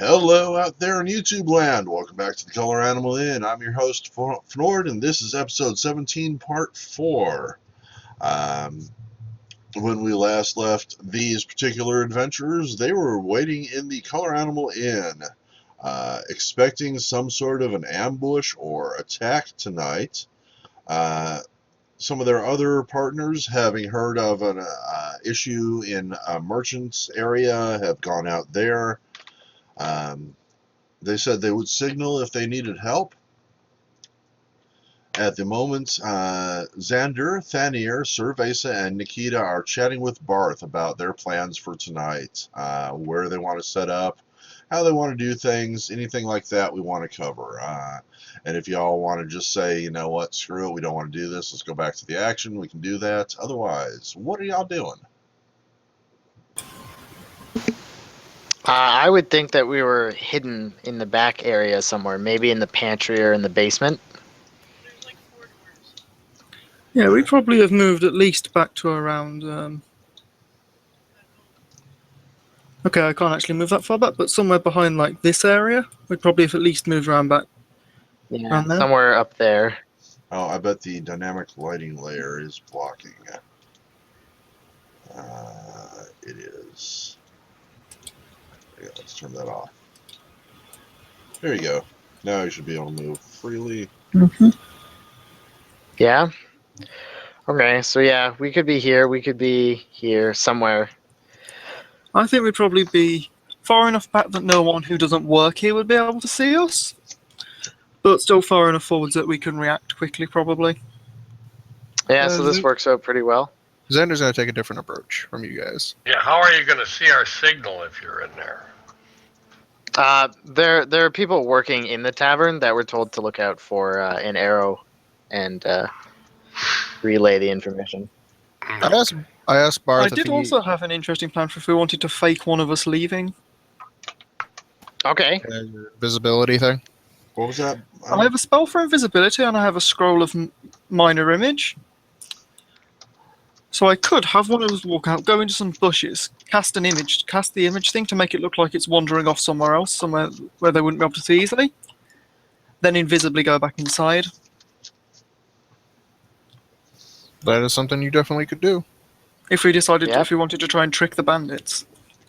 Hello out there in YouTube land. Welcome back to the Color Animal Inn. I'm your host, Fnord, and this is episode 17, part 4. When we last left these particular adventurers, they were waiting in the Color Animal Inn, expecting some sort of an ambush or attack tonight. Some of their other partners, having heard of an issue in a merchant's area, have gone out there. They said they would signal if they needed help. At the moment, Xander, Thanier, Cerveza, and Nikita are chatting with Barth about their plans for tonight, where they want to set up, how they want to do things, anything like that we want to cover. And if y'all want to just say, you know what, screw it, we don't want to do this, let's go back to the action, we can do that. Otherwise, what are y'all doing? I would think that we were hidden in the back area somewhere, maybe in the pantry or in the basement. Yeah, we probably have moved at least back to around... Okay, I can't actually move that far back, but somewhere behind like this area, we'd probably have at least moved around back. Yeah, Around there? somewhere up there. Oh, I bet the dynamic lighting layer is blocking. It is. Yeah, let's turn that off. There you go. Now you should be able to move freely. Mm-hmm. Yeah? Okay, so yeah, we could be here, we could be here, somewhere. I think we'd probably be far enough back that no one who doesn't work here would be able to see us, but still far enough forwards that we can react quickly, probably. Yeah, so this works out pretty well. Xander's going to take a different approach from you guys. Yeah, how are you going to see our signal if you're in there? There are people working in the tavern that were told to look out for an arrow and relay the information. I asked Barth I if did he... also have an interesting plan for if we wanted to fake one of us leaving. Okay. Visibility thing. What was that? I have a spell for invisibility and I have a scroll of minor image. So I could have one of us walk out, go into some bushes, cast the image thing to make it look like it's wandering off somewhere else, somewhere where they wouldn't be able to see easily. Then invisibly go back inside. That is something you definitely could do. If we decided, Yep. if we wanted to try and trick the bandits.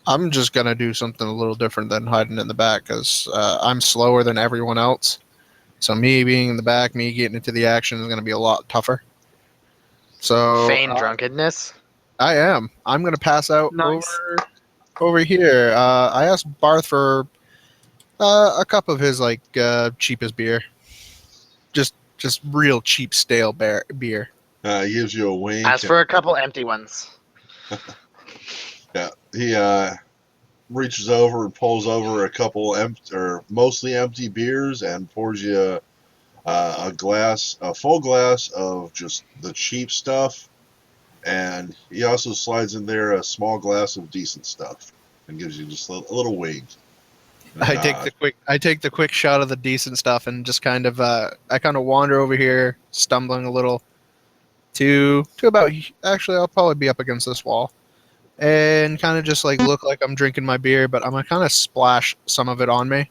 I'm just going to do something a little different than hiding in the back, because I'm slower than everyone else. So me being in the back, me getting into the action is going to be a lot tougher. So Feign drunkenness. I am. I'm going to pass out Nice. over here. I asked Barth for a cup of his cheapest beer. Just real cheap stale beer. He gives you a wink. As for a couple empty ones. Yeah, he reaches over and pulls over a couple mostly empty beers and pours you a full glass of just the cheap stuff, and he also slides in there a small glass of decent stuff and gives you just a little wink. I take the quick shot of the decent stuff and just kind of wander over here, stumbling a little to about, actually I'll probably be up against this wall, and kind of just look like I'm drinking my beer, but I'm gonna kind of splash some of it on me.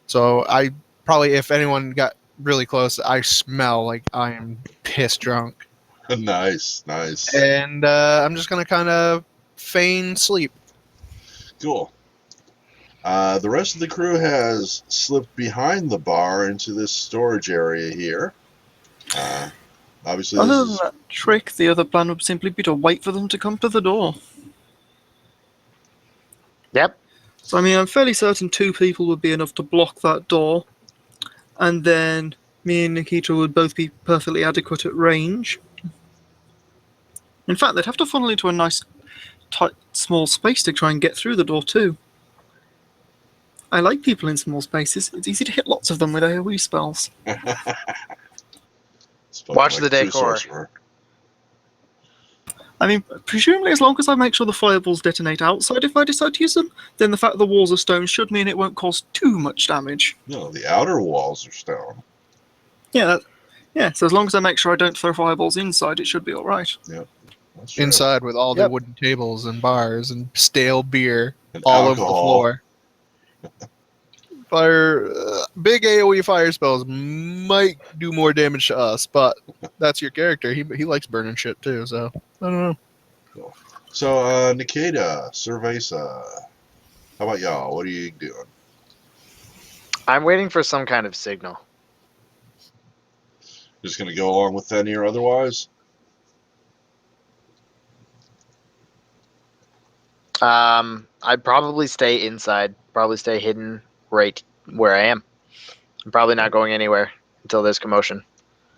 So I probably, if anyone got really close, I smell like I am piss drunk. Nice. And I'm just gonna kind of feign sleep. Cool. The rest of the crew has slipped behind the bar into this storage area here. Obviously, Other than that trick, the other plan would simply be to wait for them to come to the door. Yep. So I mean, I'm fairly certain 2 people would be enough to block that door, and then me and Nikita would both be perfectly adequate at range. In fact, they'd have to funnel into a nice, tight, small space to try and get through the door too. I like people in small spaces. It's easy to hit lots of them with AoE spells. Watch the decor. I mean, presumably as long as I make sure the fireballs detonate outside if I decide to use them, then the fact that the walls are stone should mean it won't cause too much damage. No, the outer walls are stone. Yeah, so as long as I make sure I don't throw fireballs inside, it should be alright. Yep. That's true. Inside with all the Yep. wooden tables and bars and stale beer And all over the alcohol. floor. Big AoE fire spells might do more damage to us, but that's your character. He likes burning shit too, so I don't know. Cool. So, Nikita, Cerveza, how about y'all? What are you doing? I'm waiting for some kind of signal. Just going to go along with Fenir otherwise? I'd probably stay inside. Probably stay hidden right where I am. I'm probably not going anywhere until there's commotion.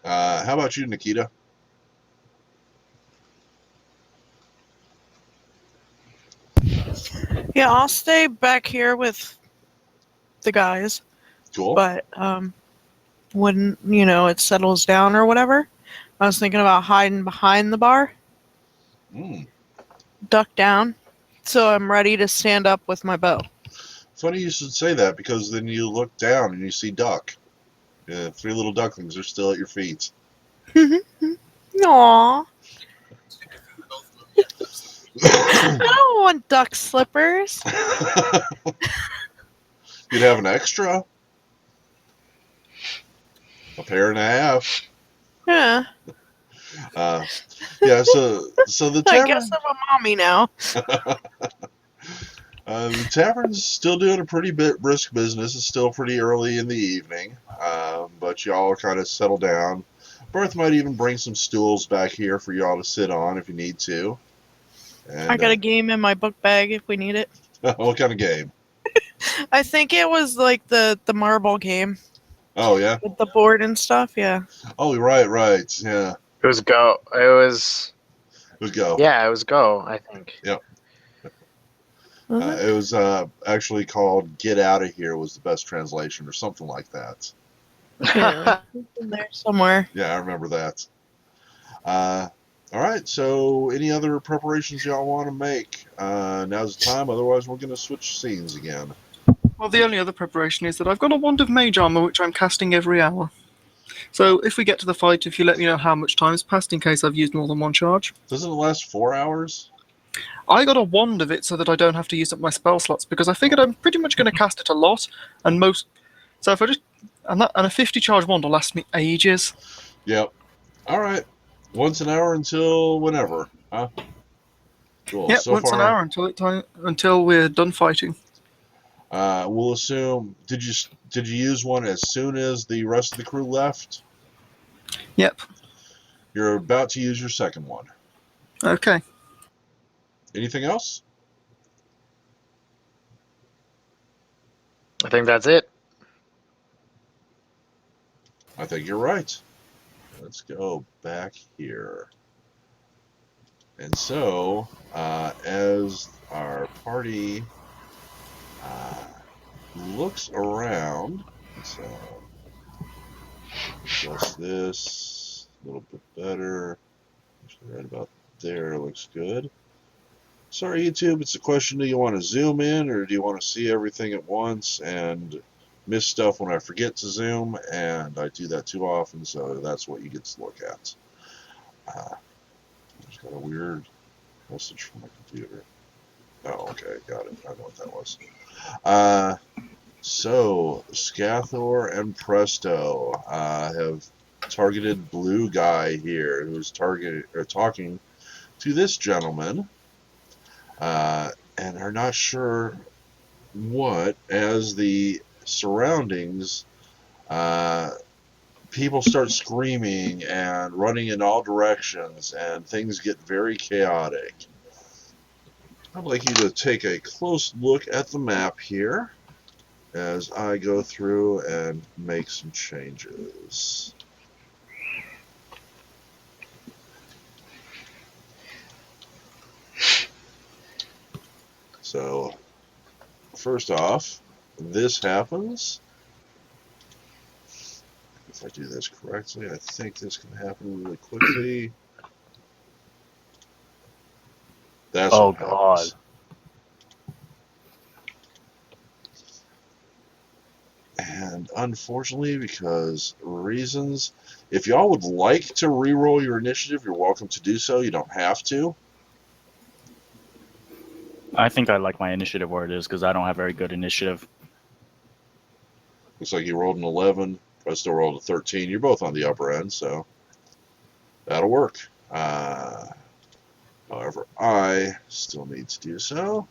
How about you, Nikita? Yeah, I'll stay back here with the guys, Cool. but when it settles down or whatever, I was thinking about hiding behind the bar, Mm. duck down, so I'm ready to stand up with my bow. Funny you should say that, because then you look down and you see Duck. 3 little ducklings are still at your feet. Aww. I don't want duck slippers. You'd have an extra. A pair and a half. Yeah, Yeah, so the I guess tavern, I'm a mommy now. the tavern's still doing a pretty brisk business. It's still pretty early in the evening, but y'all kind of settle down. Berth might even bring some stools back here for y'all to sit on if you need to. And, I got a game in my book bag if we need it. what kind of game? I think it was like the marble game Oh, yeah? with the board and stuff. Yeah. Oh, right. Yeah. It was go. Let's go. Yeah, it was go. I think. Mhm. It was actually called Get Out of Here was the best translation, or something like that. Yeah. It's in there somewhere. Yeah, I remember that. All right, so any other preparations y'all want to make? Now's the time, otherwise we're going to switch scenes again. Well, the only other preparation is that I've got a wand of mage armor which I'm casting every hour. So if we get to the fight, if you let me know how much time's passed in case I've used more than one charge. Doesn't it last 4 hours? I got a wand of it so that I don't have to use up my spell slots, because I figured I'm pretty much going to cast it a lot, and most. So if I just and a 50 charge wand will last me ages. Yep. All right. Once an hour until whenever, huh? Cool. Yep, So once far, an hour until we're done fighting. we'll assume. Did you use one as soon as the rest of the crew left? Yep. You're about to use your second one. Okay. Anything else? I think that's it. I think you're right. Let's go back here. And so, as our party looks around, so adjust this a little bit better. Actually, right about there looks good. Sorry, YouTube, it's a question: do you want to zoom in, or do you want to see everything at once and miss stuff when I forget to zoom? And I do that too often, so that's what you get to look at. Just got a weird message from my computer. Oh, okay, got it. I know what that was. So Scathor and Presto have targeted Blue Guy here, who's talking to this gentleman, and are not sure what. As the surroundings, people start screaming and running in all directions, and things get very chaotic. I'd like you to take a close look at the map here as I go through and make some changes. So, first off, this happens. If I do this correctly, I think this can happen really quickly. That's Oh, what happens. And unfortunately, because reasons, if y'all would like to re-roll your initiative, you're welcome to do so. You don't have to. I think I like my initiative where it is because I don't have very good initiative. Looks like he rolled an 11. Presto rolled a 13. You're both on the upper end, so that'll work. However, I still need to do so.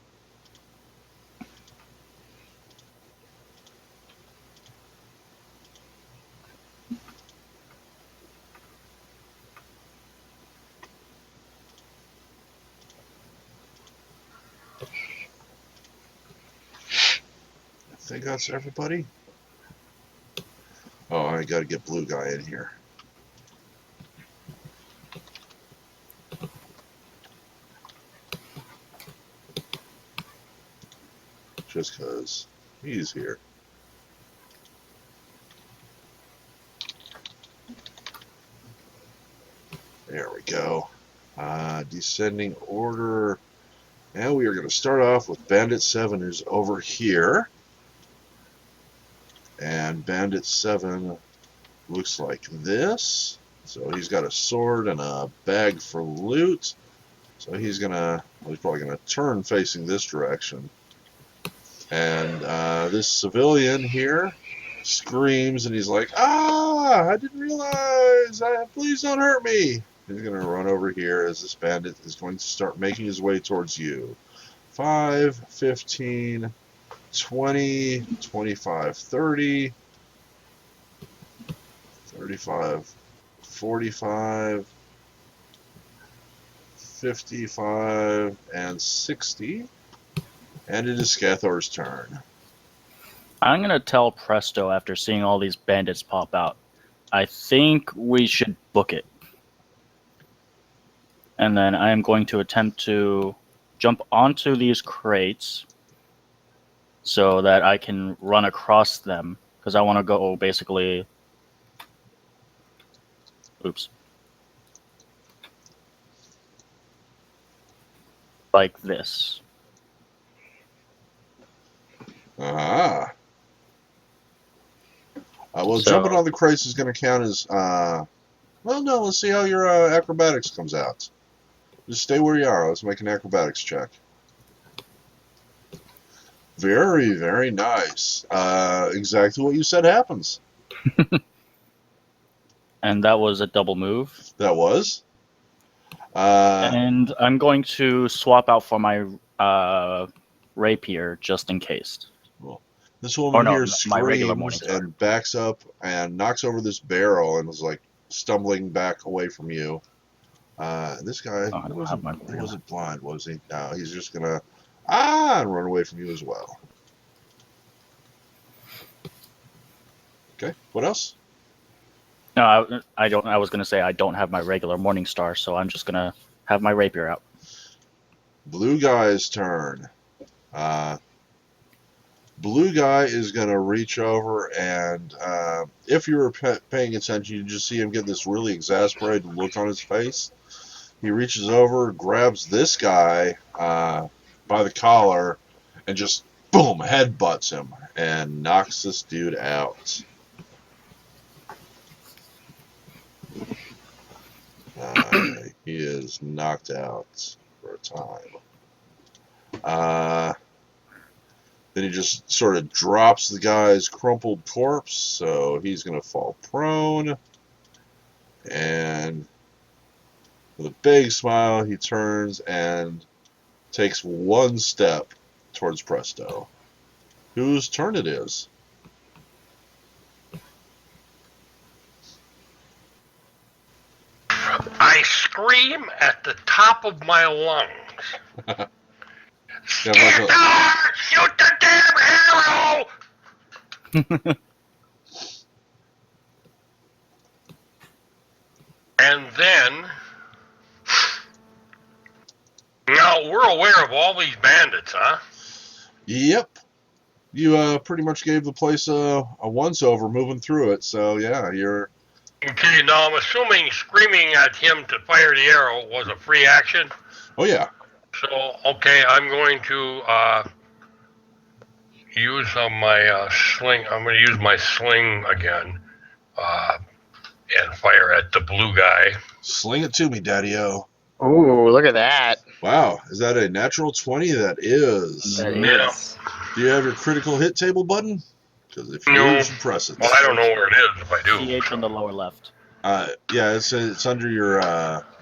I think that's everybody. Oh, I gotta get blue guy in here. Just because he's here. There we go. Descending order. And we are going to start off with Bandit 7, who's over here. And Bandit 7 looks like this. So he's got a sword and a bag for loot. So he's probably going to turn facing this direction. And this civilian here screams and he's like, I didn't realize, please don't hurt me. He's going to run over here as this bandit is going to start making his way towards you. 5, 15, 20, 25, 30, 35, 45, 55, and 60. And it is Scathor's turn. I'm going to tell Presto after seeing all these bandits pop out. I think we should book it. And then I am going to attempt to jump onto these crates so that I can run across them. Because I want to go basically... Oops. Like this. Well, So- jumping on the crates is going to count as... well, no, let's see how your acrobatics comes out. Just stay where you are. Let's make an acrobatics check. Very, very nice. Exactly what you said happens. And that was a double move. That was. And I'm going to swap out for my rapier just in case. This woman no, here my regular screams Morningstar. and backs up and knocks over this barrel and is like stumbling back away from you. This guy I don't have my he regular. wasn't blind, was he? No, he's just gonna and run away from you as well. Okay, what else? No, I don't. I was going to say I don't have my regular Morningstar, so I'm just going to have my rapier out. Blue guy's turn. Blue guy is going to reach over and if you were paying attention, you just see him get this really exasperated look on his face. He reaches over, grabs this guy by the collar, and just, boom, headbutts him and knocks this dude out. He is knocked out for a time. Then he just sort of drops the guy's crumpled corpse, so he's going to fall prone. And with a big smile, he turns and takes one step towards Presto, whose turn it is. I scream at the top of my lungs. Scathor, shoot the damn arrow! And then, now we're aware of all these bandits, huh? Yep. You pretty much gave the place a once-over moving through it, so yeah, you're... Okay, now I'm assuming screaming at him to fire the arrow was a free action. Oh, yeah. So, okay, I'm going to use my sling. I'm going to use my sling again and fire at the blue guy. Sling it to me, Daddy-O. Ooh, look at that. Wow, is that a natural 20? That is. That Yeah. is. Do you have your critical hit table button? Because if you No. do, you should press it. Well, I don't know where it is if I do. Because if you do, No. you should press it. Well, I don't know where it is if I do. CH in the lower left. Yeah, it's under your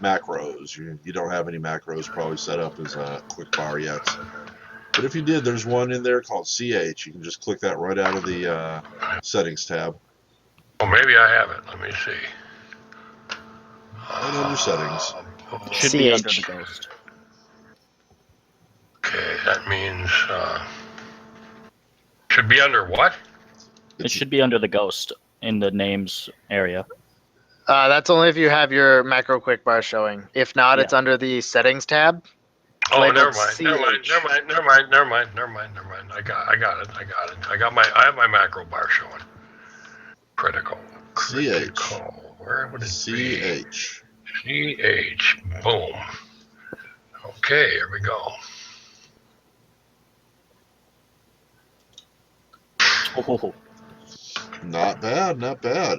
macros. You don't have any macros probably set up as a quick bar yet. But if you did, there's one in there called CH. You can just click that right out of the settings tab. Well, maybe I have it. Let me see. Right under settings. It should be under CH. the ghost. Okay, that means should be under what? It should be under the ghost in the names area. That's only if you have your macro quick bar showing. If not, it's under the settings tab. Oh, labeled never mind. CH. Never mind. I got it. I have my macro bar showing. Critical. Where would it be? CH. CH. Boom. Okay, here we go. Oh, Not bad, not bad.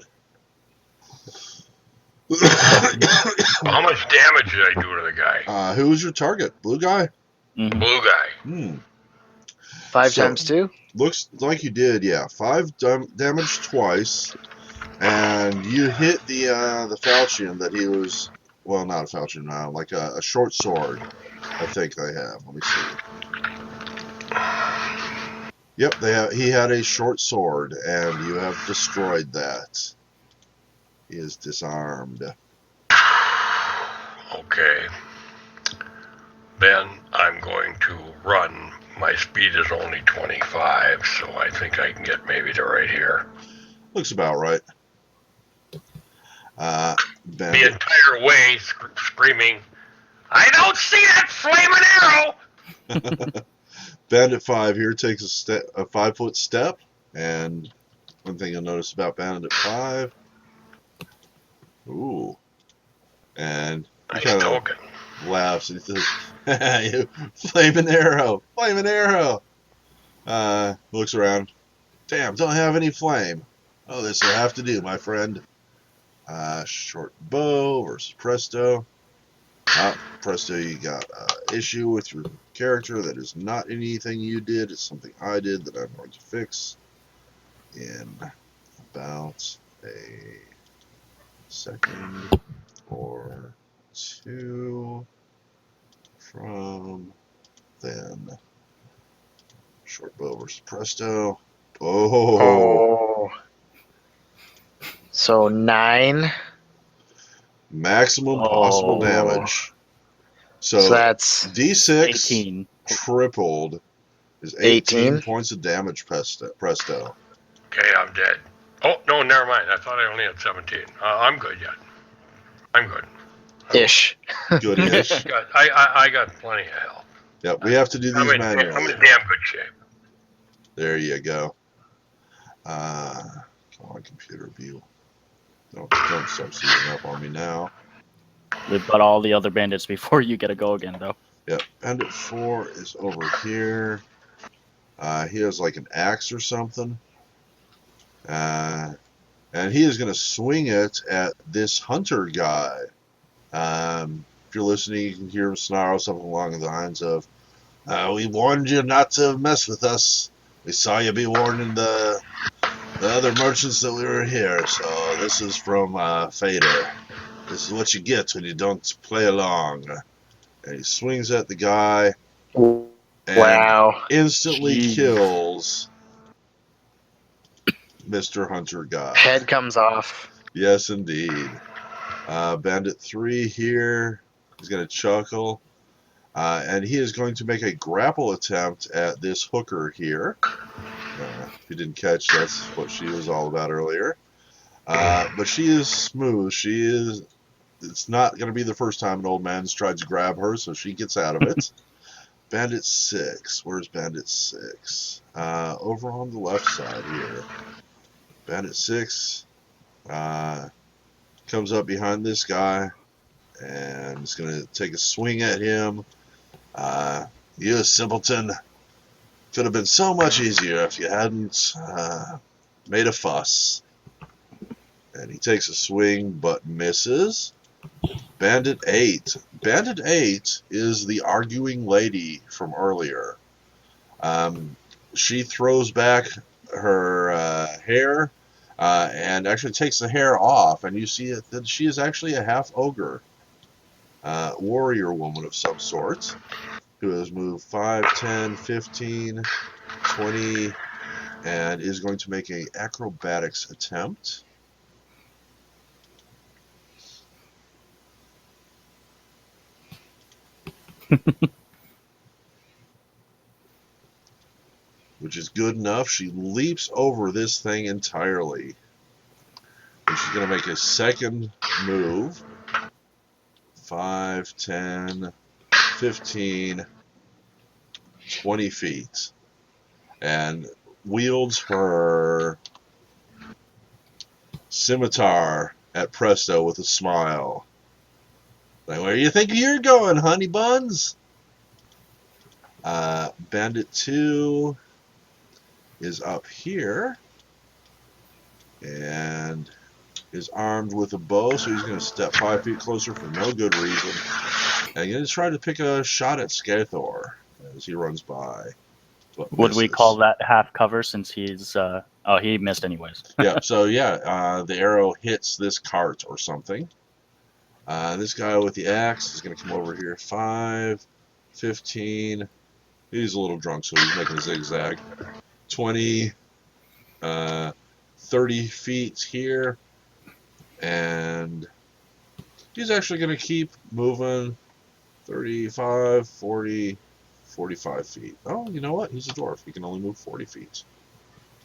How much damage did I do to the guy? Who was your target? Blue guy? mhm. Blue guy. 5 So- times 2. Looks like you did, yeah. 5 damage twice, and you hit the falchion that he was. Well, not a falchion, like a short sword. I think they have. Let me see. Yep, he had a short sword, and you have destroyed that. He is disarmed. Okay. Then I'm going to run. My speed is only 25, so I think I can get maybe to right here. Looks about right. The Bandit, entire way screaming, I don't see that flaming arrow! Bandit 5 here takes a 5-foot step, and one thing you'll notice about Bandit 5. Ooh. And he Nice kind of token. laughs and he says, flaming arrow, flaming arrow. Looks around. Damn, don't have any flame. Oh, this will have to do, my friend. Short bow versus Presto. Presto, you got issue with your character. That is not anything you did. It's something I did that I'm going to fix in about a second or two from then. Short bow versus Presto. Oh, So 9. maximum possible Oh. damage. So So that's D6 18. tripled is 18? 18 points of damage, Presto. Okay, I'm dead. Oh, no, never mind. I thought I only had 17. I'm good yet. I'm good. ish. Good-ish. I got plenty of health. Yep, we have to do these I'm manually. in damn good shape. There you go. Come on, computer view. Don't start seizing up on me now. We've got all the other bandits before you get to go again, though. Yep, Bandit 4 is over here. He has like an axe or something. And he is going to swing it at this hunter guy. If you're listening, you can hear him snarl something along the lines of, we warned you not to mess with us. We saw you be warning the other merchants that we were here. So this is from Fader. This is what you get when you don't play along. And he swings at the guy and Wow. instantly Jeez. kills Mr. Hunter guy. Head comes off. Yes, indeed. Bandit 3 here. He's going to chuckle. And he is going to make a grapple attempt at this hooker here. If you didn't catch, that's what she was all about earlier. But she is smooth. It's not going to be the first time an old man's tried to grab her, so she gets out of it. Bandit 6. Where's Bandit 6? Over on the left side here. Bandit 6 comes up behind this guy and is going to take a swing at him. You simpleton. Could have been so much easier if you hadn't made a fuss. And he takes a swing but misses. Bandit 8. Bandit 8 is the arguing lady from earlier. She throws back her hair and actually takes the hair off, and you see that she is actually a half ogre, warrior woman of some sort, who has moved 5, 10, 15, 20, and is going to make a acrobatics attempt. Which is good enough. She leaps over this thing entirely. And she's going to make a second move. 5, 10, 15, 20 feet. And wields her scimitar at Presto with a smile. Like, where do you think you're going, honey buns? Bandit 2 is up here and is armed with a bow, so he's going to step 5 feet closer for no good reason. And he's going to try to pick a shot at Scathor as he runs by. Would we call that half cover since he's he missed anyways? Yeah, so yeah, the arrow hits this cart or something. This guy with the axe is going to come over here. 5, 15. He's a little drunk, so he's making a zigzag. 20, 30 feet here. And he's actually going to keep moving 35, 40, 45 feet. Oh, you know what? He's a dwarf. He can only move 40 feet.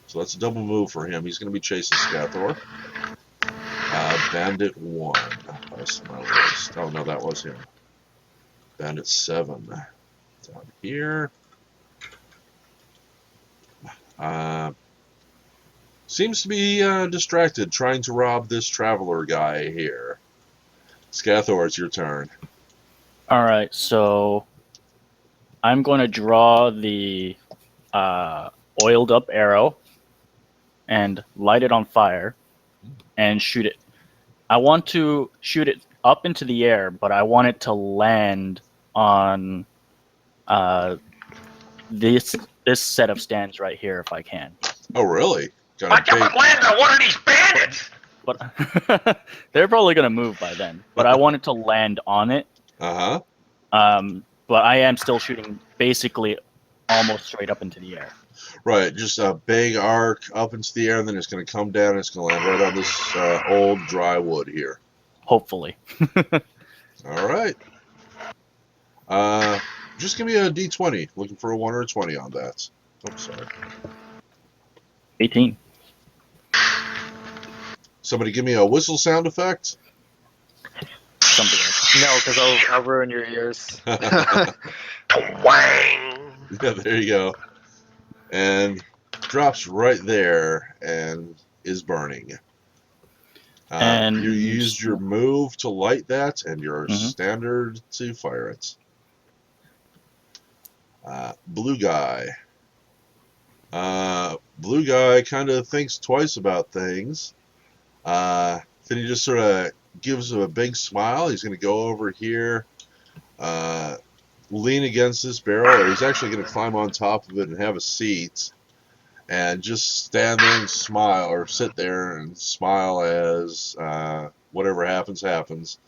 So that's a double move for him. He's going to be chasing Scathor. Bandit 1. That's my list. Oh, no, that was him. Bandit 7. Down here. Seems to be distracted, trying to rob this traveler guy here. Scathor, it's your turn. All right, so I'm going to draw the oiled up arrow and light it on fire and shoot it. I want to shoot it up into the air, but I want it to land on this set of stands right here if I can. Oh, really? Watch out for land on one of these bandits! But they're probably going to move by then. But I want it to land on it. Uh-huh. But I am still shooting basically almost straight up into the air. Right, just a big arc up into the air, and then it's going to come down, and it's going to land right on this old dry wood here. Hopefully. All right. Just give me a D20. Looking for a 1 or a 20 on that. Oh, sorry. 18. Somebody give me a whistle sound effect. Something like No, because I'll ruin your ears. Twang! Yeah, there you go. And drops right there and is burning. And you used your move to light that and your Mhm. standard to fire it. Blue guy. Blue guy kind of thinks twice about things. Then he just sort of gives him a big smile. He's going to go over here, lean against this barrel, or he's actually going to climb on top of it and have a seat, and just stand there and smile, or sit there and smile as whatever happens, happens.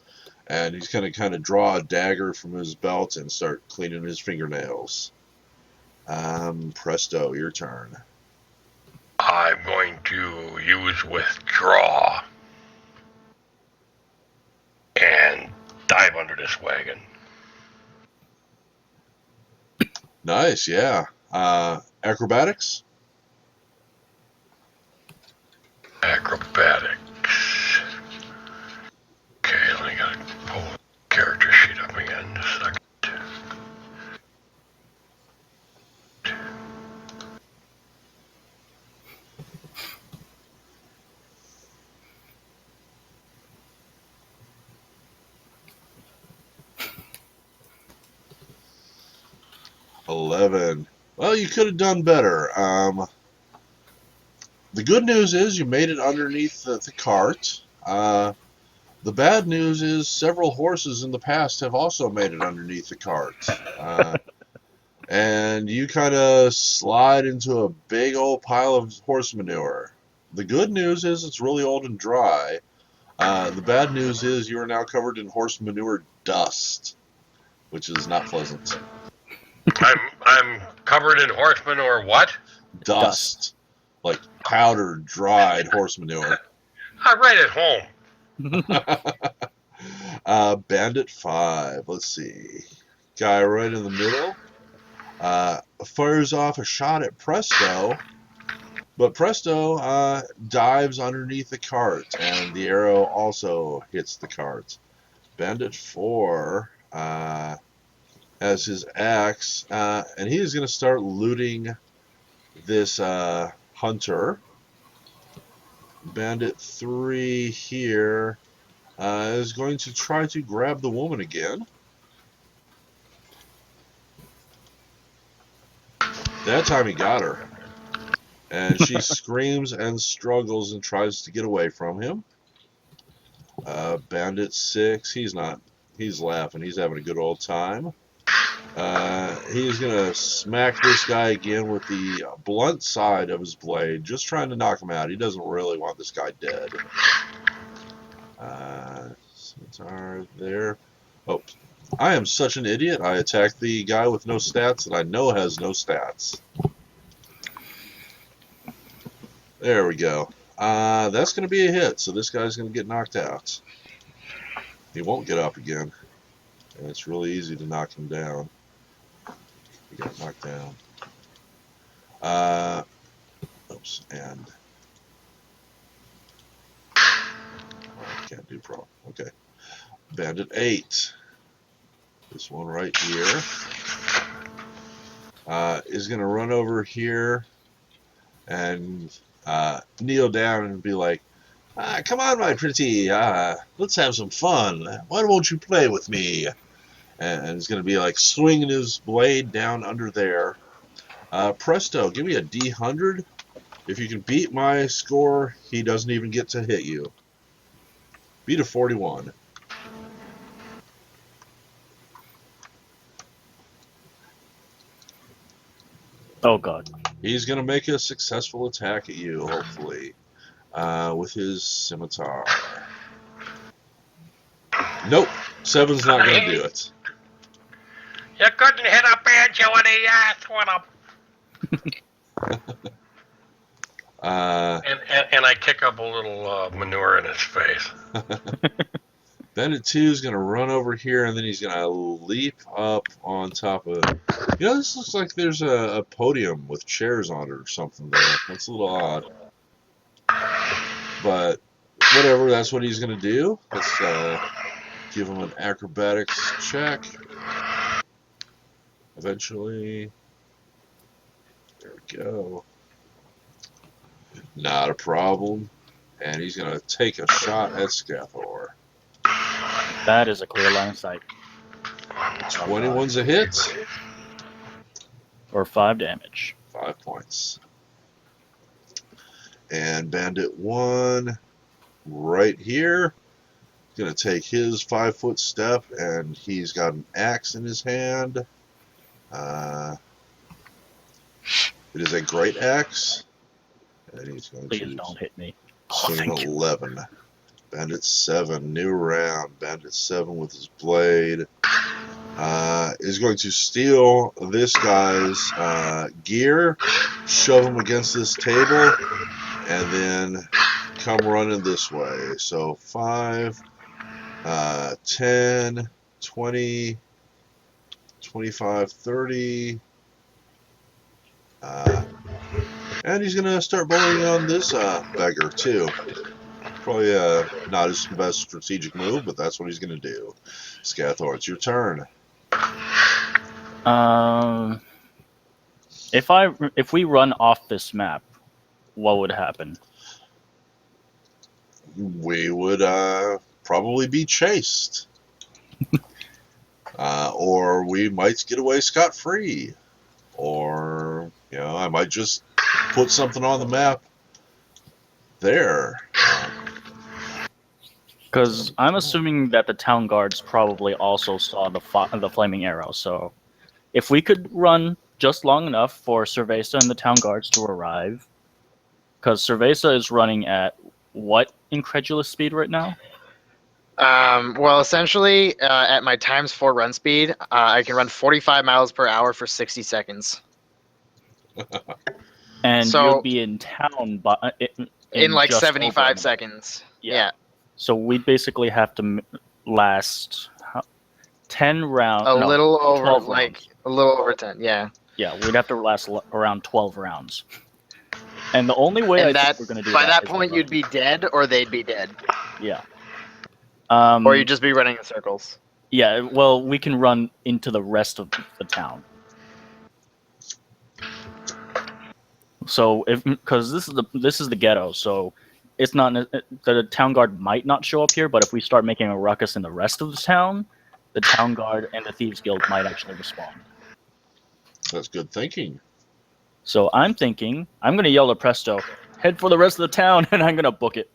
And he's going to kind of draw a dagger from his belt and start cleaning his fingernails. Presto, your turn. I'm going to use withdraw and dive under this wagon. Nice, yeah. Acrobatics? Acrobatics. Okay, let me gotta pull the character sheet up again. Just a second. $11. Well, you could have done better. The good news is you made it underneath the cart. The bad news is several horses in the past have also made it underneath the cart. and you kind of slide into a big old pile of horse manure. The good news is it's really old and dry. The bad news is you are now covered in horse manure dust, which is not pleasant. I'm covered in horse manure. What? Dust, like powdered, dried horse manure. I'm right at home. Bandit 5. Let's see. Guy right in the middle. Fires off a shot at Presto, but Presto dives underneath the cart, and the arrow also hits the cart. Bandit 4 has his axe, and he is going to start looting this hunter. Bandit 3 here is going to try to grab the woman again. That time he got her. And she screams and struggles and tries to get away from him. Bandit 6, he's laughing. He's having a good old time. He's going to smack this guy again with the blunt side of his blade, just trying to knock him out. He doesn't really want this guy dead. Scimitar there. Oh, I am such an idiot. I attacked the guy with no stats that I know has no stats. There we go. That's going to be a hit, so this guy's going to get knocked out. He won't get up again. And it's really easy to knock him down. He got knocked down. Oops, and... can't do pro. Okay. Bandit 8. This one right here. Is going to run over here and kneel down and be like, come on, my pretty, let's have some fun. Why won't you play with me? And he's going to be like swinging his blade down under there. Presto, give me a D100. If you can beat my score, he doesn't even get to hit you. Beat a 41. Oh god. He's going to make a successful attack at you, hopefully, with his scimitar. Nope. 7's not going to do it. You couldn't hit a banjo in the ass with a... and I kick up a little manure in his face. Bandit 2 is going to run over here, and then he's going to leap up on top of... You know, this looks like there's a podium with chairs on it or something there. That's a little odd. But whatever, that's what he's going to do. Let's give him an acrobatics check. Eventually. There we go. Not a problem. And he's going to take a shot at Scathor. That is a clear line of sight. 21's a hit. Or 5 damage. 5 points. And Bandit 1, right here, going to take his 5-foot step, and he's got an axe in his hand. It is a great axe. And he's going Please to don't hit me. swing thank an you. 11. Bandit 7, new round. Bandit 7 with his blade. Is going to steal this guy's gear, shove him against this table, and then come running this way. So 5, 10, 20, 25, 30. And he's going to start bullying on this beggar, too. Probably not his best strategic move, but that's what he's going to do. Scathor, it's your turn. If we run off this map, what would happen? We would probably be chased. Or we might get away scot-free. Or, you know, I might just put something on the map there. Because I'm assuming that the town guards probably also saw the flaming arrow, so if we could run just long enough for Cerveza and the town guards to arrive, because Cerveza is running at what incredulous speed right now? Well, essentially, at my times 4 run speed, I can run 45 miles per hour for 60 seconds. And So- you'll be in town In like just over a 75 minute. seconds. Yeah. Yeah. So we basically have to last 10 rounds. A little over, 12 like, rounds. a little over 10, yeah. Yeah, we'd have to last around 12 rounds. And the only way I And think we're going to do by that that is point, run. you'd be dead, or they'd be dead. Yeah. Or you'd just be running in circles. Yeah, well, we can run into the rest of the town. So, because this is the ghetto, so it's not the town guard might not show up here, but if we start making a ruckus in the rest of the town, the town guard and the thieves guild might actually respond. That's good thinking. So I'm thinking I'm going to yell to Presto, head for the rest of the town, and I'm going to book it.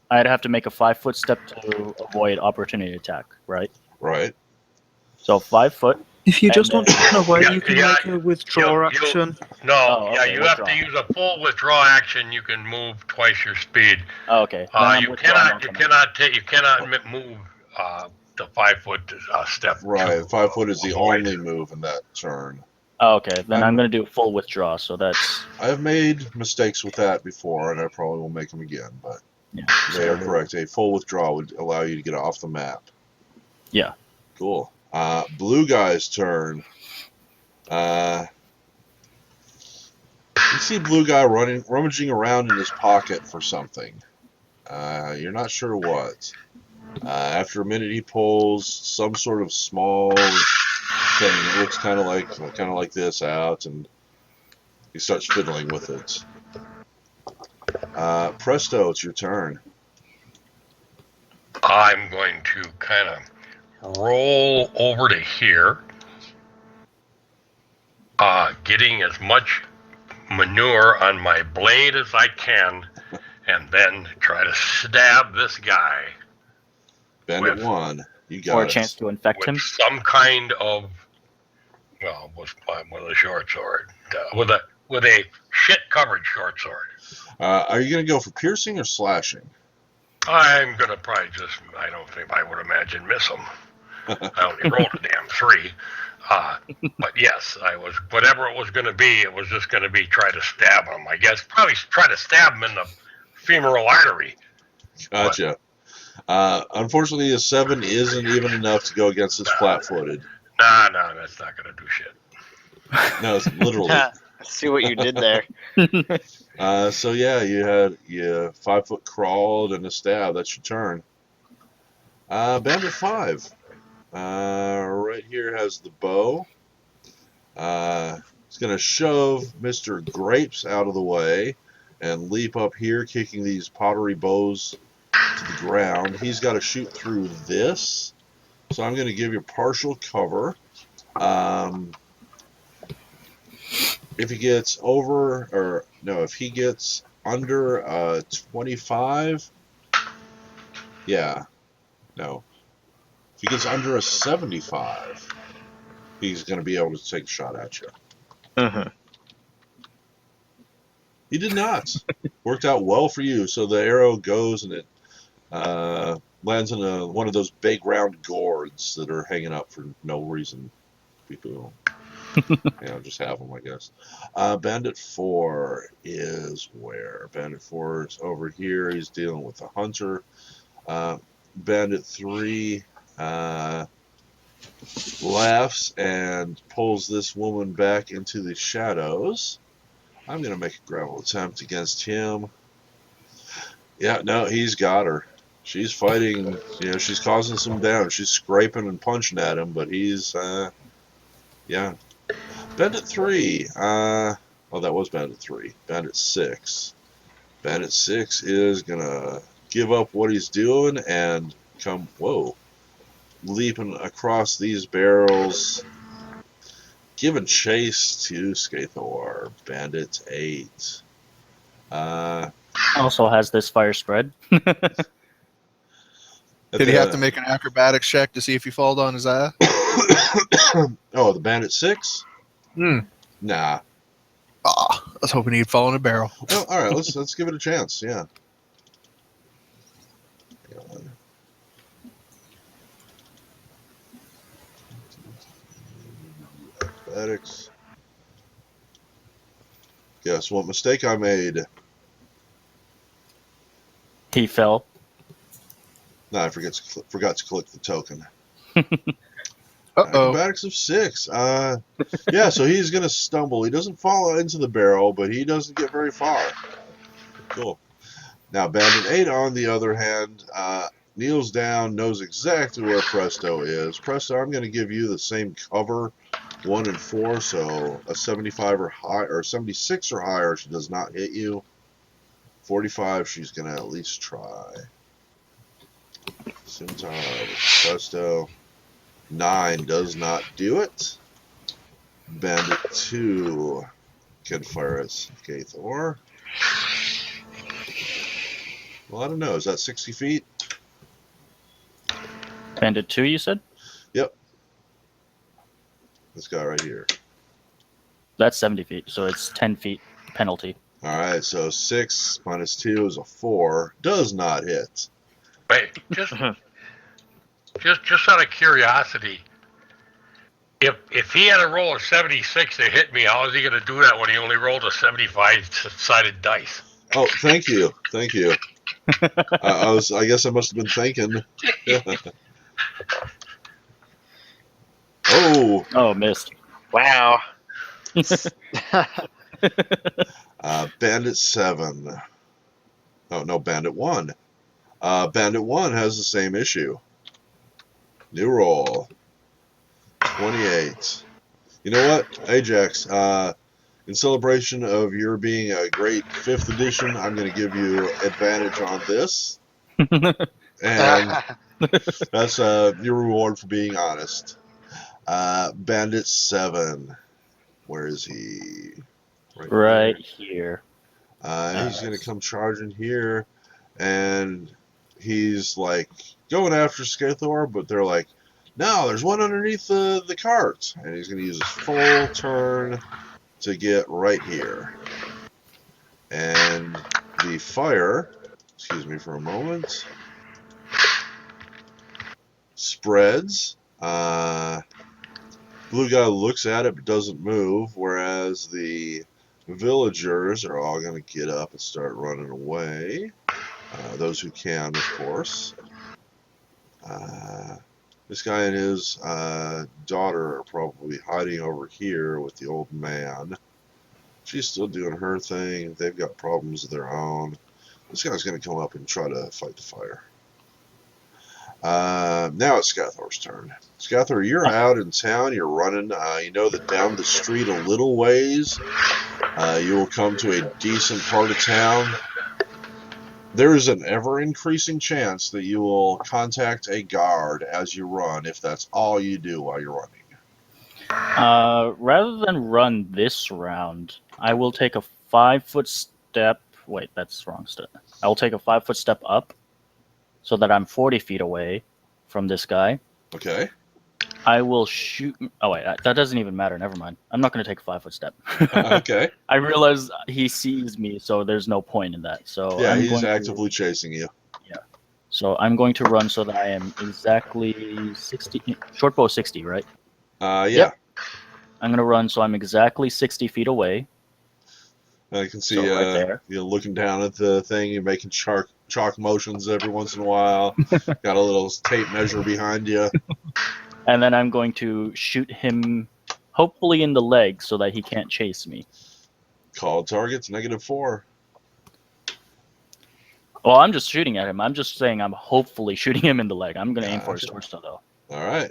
I'd have to make a 5-foot step to avoid opportunity attack, right? Right. So 5 foot. If you And just want to run away, Yeah, you can yeah, make a withdraw you- action. No, Oh, yeah, okay, you have withdraw. to use a full withdraw action. You can move twice your speed. Oh, okay. Then I'm You withdrawing cannot, on you command. cannot move the 5-foot step. Right. to, 5 foot is the avoid. only move in that turn. Oh, okay, then I'm- I'm going to do a full withdraw, so that's... I've made mistakes with that before, and I probably will make them again, but Yeah. they are correct. A full withdrawal would allow you to get off the map. Yeah. Cool. Blue guy's turn. You see blue guy rummaging around in his pocket for something. You're not sure what. After a minute, he pulls some sort of small thing. It looks kind of like this out, and he starts fiddling with it. Presto, it's your turn. I'm going to kind of roll over to here, getting as much manure on my blade as I can, and then try to stab this guy Bandit With- 1. You got Or a it. chance to infect with him. some kind of, well, with a short sword, with a shit covered short sword. Are you going to go for piercing or slashing? I'm gonna probably just, I would imagine, miss him. I only rolled a damn 3. But yes, whatever it was gonna be, it was just gonna be try to stab him, I guess. Probably try to stab him in the femoral artery. Gotcha. Unfortunately, a 7 isn't even enough to go against this flat-footed. Nah, that's not gonna do shit. No, it's literally. See what you did there. So yeah, you 5 foot crawled and a stab. That's your turn. Bandit 5. Right here has the bow. He's gonna shove Mr. Grapes out of the way and leap up here, kicking these pottery bows to the ground. He's got to shoot through this, so I'm going to give you partial cover. If he gets if he gets under 25, if he gets under a 75, he's going to be able to take a shot at you. Mm-hmm. He did not. Worked out well for you. So the arrow goes and it lands in one of those big round gourds that are hanging up for no reason. People just have them, I guess. Bandit 4 is where? Bandit 4 is over here. He's dealing with the hunter. Bandit 3 laughs and pulls this woman back into the shadows. I'm going to make a grapple attempt against him. Yeah, no, he's got her. She's fighting, she's causing some damage. She's scraping and punching at him, but he's, Bandit 3. That was Bandit 3. Bandit 6. Bandit 6 is going to give up what he's doing and come, leaping across these barrels, giving chase to Skathor. Bandit 8. Also has this fire spread. Did he have to make an acrobatics check to see if he fall on his ass? Oh, the bandit 6? Hmm. Nah. Ah, I was hoping he'd fall in a barrel. Oh, all right, let's give it a chance. Yeah. Hang on. Acrobatics. Guess what mistake I made? He fell. No, I forgot to click the token. Uh-oh. Acrobatics of 6. Yeah, so he's gonna stumble. He doesn't fall into the barrel, but he doesn't get very far. Cool. Now, Bandit 8, on the other hand, kneels down, knows exactly where Presto is. Presto, I'm gonna give you the same cover, 1 and 4, so a 75 or high, or 76 or higher, she does not hit you. 45, she's gonna at least try. Scimitar, Presto. 9 does not do it. Bandit 2 can fire at Skathor. Well, I don't know. Is that 60 feet? Bandit 2, you said? Yep. This guy right here. That's 70 feet, so it's 10 feet penalty. All right, so 6 minus 2 is a 4. Does not hit. Wait, just out of curiosity, if he had a roll of 76 to hit me, how is he going to do that when he only rolled a 75-sided dice? Oh, thank you. Thank you. I guess I must have been thinking. Oh, Oh, missed. Wow. Bandit 7. Oh, no, Bandit 1. Bandit 1 has the same issue. New roll. 28. You know what, Ajax? In celebration of your being a great 5th edition, I'm going to give you advantage on this. And that's your reward for being honest. Bandit 7. Where is he? Right here. He's going to come charging here. And he's like going after Skathor, but they're like, no, there's one underneath the cart. And he's going to use his full turn to get right here. And the fire, excuse me for a moment, spreads. Blue guy looks at it but doesn't move, whereas the villagers are all going to get up and start running away. Those who can, of course. This guy and his daughter are probably hiding over here with the old man. She's still doing her thing. They've got problems of their own. This guy's going to come up and try to fight the fire. Now it's Skathor's turn. Skathor, you're out in town. You're running. You know that down the street a little ways, you will come to a decent part of town. There is an ever-increasing chance that you will contact a guard as you run, if that's all you do while you're running. Rather than run this round, I will take a 5-foot step. Wait, that's wrong step. I will take a 5-foot step up so that I'm 40 feet away from this guy. Okay. I will shoot. Oh, wait, that doesn't even matter. Never mind. I'm not going to take a 5-foot step. Okay. I realize he sees me, so there's no point in that. So Yeah, I'm he's going actively chasing you. So I'm going to run so that I am exactly 60. Short bow 60, right? Yeah. Yep. I'm going to run so I'm exactly 60 feet away. I can see So right there. you looking down at the thing. You're making chalk motions every once in a while. Got a little tape measure behind you. And then I'm going to shoot him, hopefully in the leg, so that he can't chase me. Call targets -4. Well, I'm just shooting at him. I'm just saying I'm hopefully shooting him in the leg. I'm going to aim for his torso, though. All right.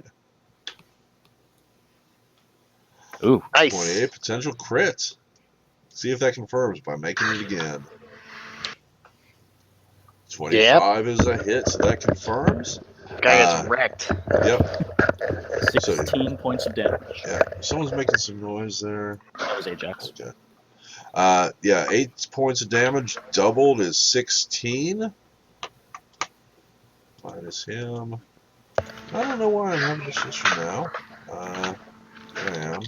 Ooh. Nice. 28 potential crit. See if that confirms by making it again. 25 is a hit, so that confirms. Guy gets wrecked. Yep. 16 points of damage. Yeah. Someone's making some noise there. That was Ajax. Okay. Yeah, 8 points of damage doubled is 16. Minus him. I don't know why I'm having this issue now. I am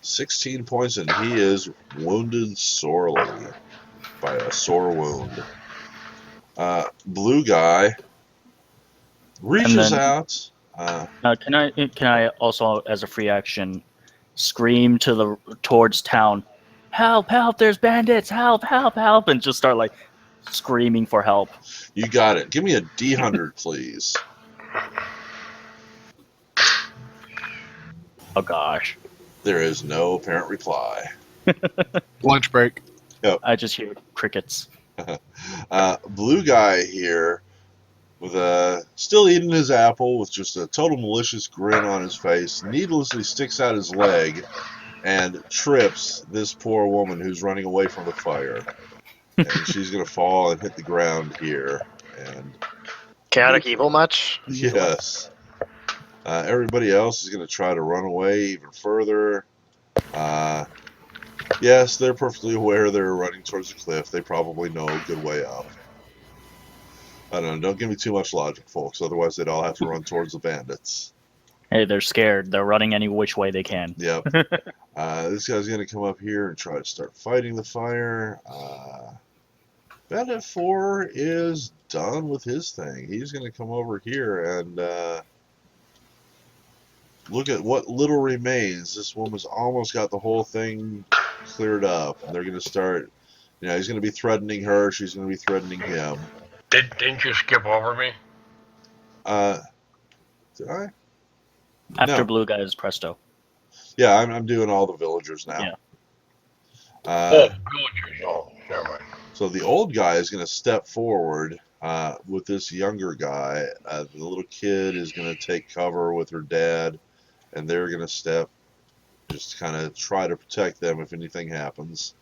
16 points, and he is wounded sorely by a sore wound. Blue guy reaches then- out. Can I also, as a free action, scream towards town, "Help! Help! There's bandits! Help! Help! Help!" and just start like screaming for help. You got it. Give me a D100, please. Oh gosh, There is no apparent reply. Lunch break. I just hear crickets. Blue guy here, with still eating his apple with just a total malicious grin on his face, needlessly sticks out his leg and trips this poor woman who's running away from the fire. And she's going to fall and hit the ground here. And Chaotic evil much? yes. Everybody else is going to try to run away even further. Yes, they're perfectly aware they're running towards the cliff. They probably know a good way up. I don't know. Don't give me too much logic, folks. Otherwise, they'd all have to run towards the bandits. Hey, they're scared. They're running any which way they can. Yep. This guy's going to come up here and try to start fighting the fire. Bandit 4 is done with his thing. He's going to come over here and look at what little remains. This woman's almost got the whole thing cleared up. And they're going to start, he's going to be threatening her. She's going to be threatening him. Didn't you skip over me? Did I? After No. blue guy is presto. Yeah, I'm doing all the villagers now. Yeah. Villagers. Oh, never mind. So the old guy is going to step forward with this younger guy. The little kid is going to take cover with her dad, and they're going to step, just kind of try to protect them if anything happens.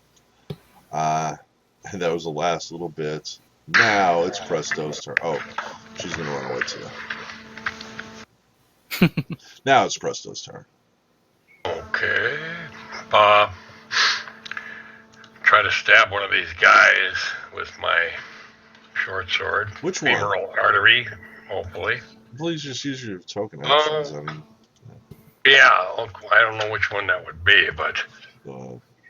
And that was the last little bit. Now it's Presto's turn. Oh, she's going to run away too. Now it's Presto's turn. Okay. Try to stab one of these guys with my short sword. Which one? Femoral artery, hopefully. Please just use your token actions. I mean, Yeah, I don't know which one that would be, but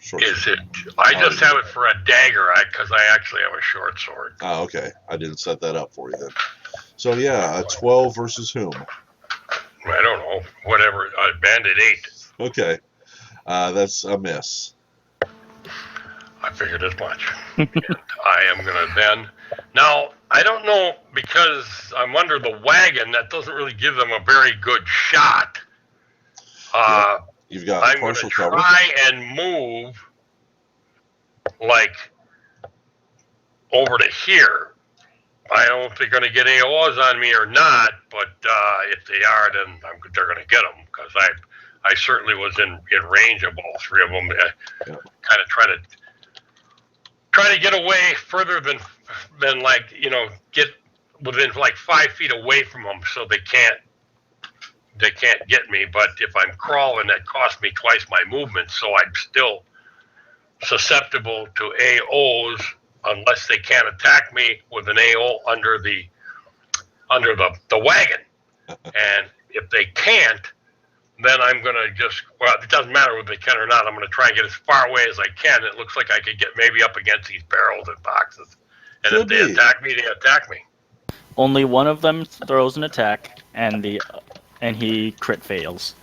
short is sword. it? I just have it for a dagger, because I actually have a short sword. Oh, okay. I didn't set that up for you then. So yeah, 12 versus whom? I don't know. Whatever. Bandit 8. Okay. That's a miss. I figured as much. I am going to then. Now, I don't know, because I'm under the wagon, that doesn't really give them a very good shot. You've got I'm going to partial cover. try and move, like, over to here. I don't know if they're going to get AOs on me or not, but if they are, then they're going to get them, because I certainly was in range of all three of them. Kind of try to get away further than like, get within like 5 feet away from them, so they can't get me. But if I'm crawling, that costs me twice my movement, so I'm still susceptible to AOs unless they can't attack me with an AO under the wagon. And if they can't, then I'm going to it doesn't matter whether they can or not. I'm going to try and get as far away as I can. It looks like I could get maybe up against these barrels and boxes. And if they attack me, they attack me. Only one of them throws an attack, and he crit fails.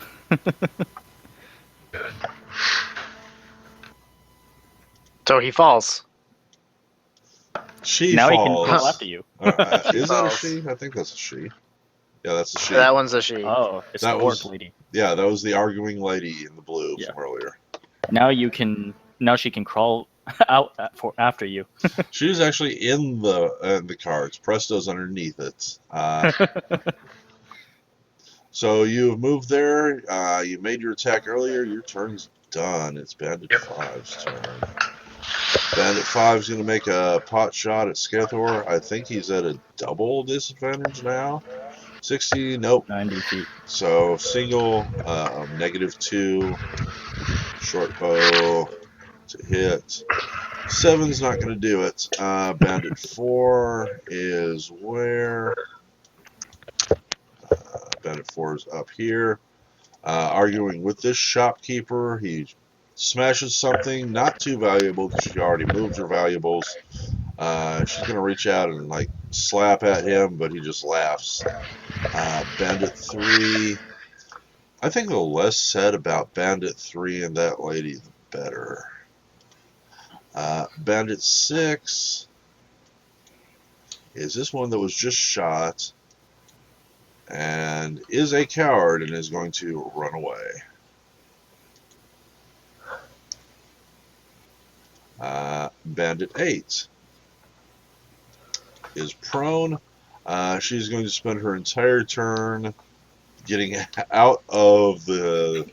Good. So he falls. She now falls. he can fall after you. Is that a she? I think that's a she. Yeah, that's a she. That one's a she. Oh, it's That the orc was- lady. Yeah, that was the arguing lady in the blue Yeah. from earlier. Now she can crawl out after you. She was actually in the cards. Presto's underneath it. So you've moved there. You made your attack earlier. Your turn's done. It's Bandit 5's turn. Bandit 5's going to make a pot shot at Skethor. I think he's at a double disadvantage now. 60, nope. 90 feet. So single, -2, short bow to hit. 7's not going to do it. Bandit 4 is where? Bandit 4 is up here. arguing with this shopkeeper. He smashes something not too valuable because she already moved her valuables. She's going to reach out and like slap at him, but he just laughs. Bandit 3. I think the less said about Bandit 3 and that lady, the better. Bandit 6 is this one that was just shot and is a coward and is going to run away. Bandit 8 is prone. She's going to spend her entire turn getting out of the